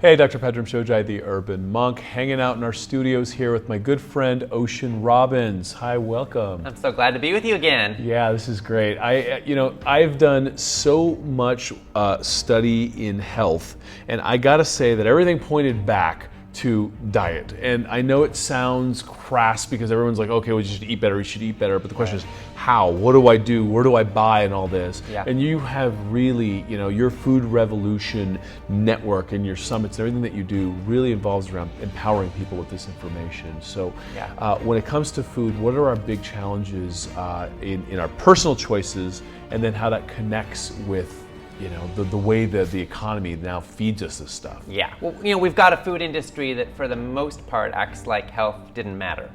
Hey, Dr. Pedram, Shojai, the Urban Monk, hanging out in our studios here with my good friend, Ocean Robbins. Hi, welcome. I'm so glad to be with you again. Yeah, this is great. I've done so much study in health, and I gotta say that everything pointed back to diet. And I know it sounds crass because everyone's like, okay, well, you should eat better, you should eat better. But the question is, how? What do I do? Where do I buy and all this? Yeah. And you have really, your Food Revolution network and your summits and everything that you do really involves around empowering people with this information. So when it comes to food, what are our big challenges in our personal choices, and then how that connects with the way that the economy now feeds us this stuff? Yeah, well, we've got a food industry that for the most part acts like health didn't matter.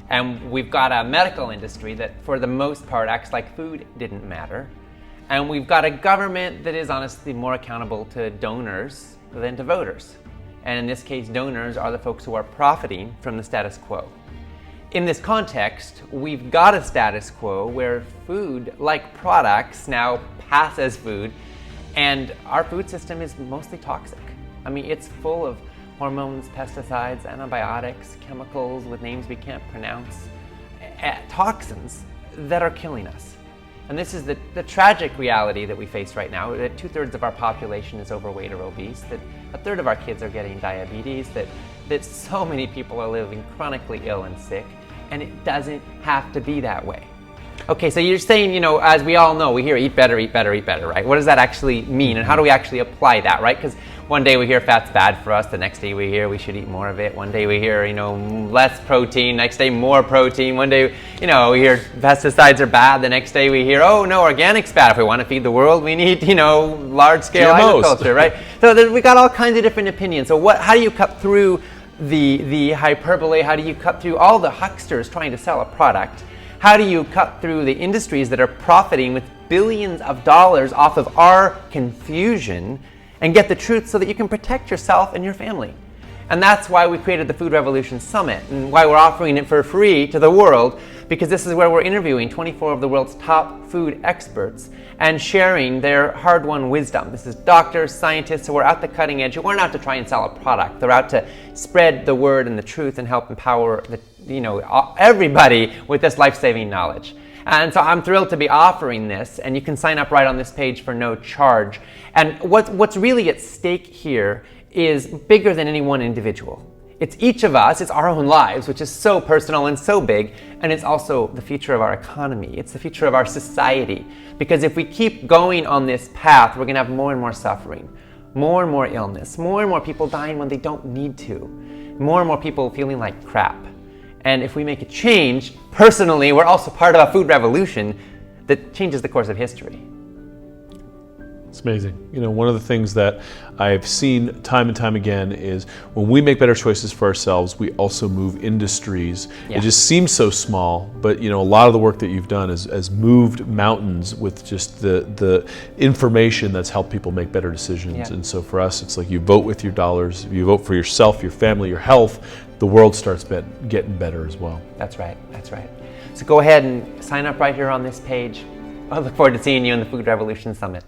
And we've got a medical industry that for the most part acts like food didn't matter. And we've got a government that is honestly more accountable to donors than to voters. And in this case, donors are the folks who are profiting from the status quo. In this context, we've got a status quo where food-like products now pass as food, and our food system is mostly toxic. I mean, it's full of hormones, pesticides, antibiotics, chemicals with names we can't pronounce, toxins that are killing us. And this is the tragic reality that we face right now, that 2/3 of our population is overweight or obese, that 1/3 of our kids are getting diabetes, that so many people are living chronically ill and sick, and it doesn't have to be that way. Okay, so you're saying, as we all know, we hear eat better, right? What does that actually mean, and how do we actually apply that, right? Because one day we hear fat's bad for us, the next day we hear we should eat more of it. One day we hear, less protein, next day more protein. One day, we hear pesticides are bad, the next day we hear, oh no, organic's bad. If we want to feed the world, we need, large-scale agriculture, right? So we got all kinds of different opinions. So how do you cut through the hyperbole? How do you cut through all the hucksters trying to sell a product? How do you cut through the industries that are profiting with billions of dollars off of our confusion and get the truth so that you can protect yourself and your family? And that's why we created the Food Revolution Summit, and why we're offering it for free to the world, because this is where we're interviewing 24 of the world's top food experts and sharing their hard-won wisdom. This is doctors, scientists who are at the cutting edge, who aren't out to try and sell a product. They're out to spread the word and the truth and help empower everybody with this life-saving knowledge. And so I'm thrilled to be offering this, and you can sign up right on this page for no charge. And what's really at stake here is bigger than any one individual. It's each of us, it's our own lives, which is so personal and so big, and it's also the future of our economy. It's the future of our society. Because if we keep going on this path, we're gonna have more and more suffering, more and more illness, more and more people dying when they don't need to, more and more people feeling like crap. And if we make a change, personally, we're also part of a food revolution that changes the course of history. It's amazing. One of the things that I've seen time and time again is when we make better choices for ourselves, we also move industries. Yeah. It just seems so small, but a lot of the work that you've done has moved mountains with just the information that's helped people make better decisions. Yeah. And so for us, it's like you vote with your dollars, you vote for yourself, your family, your health, the world starts getting better as well. That's right, that's right. So go ahead and sign up right here on this page. I look forward to seeing you in the Food Revolution Summit.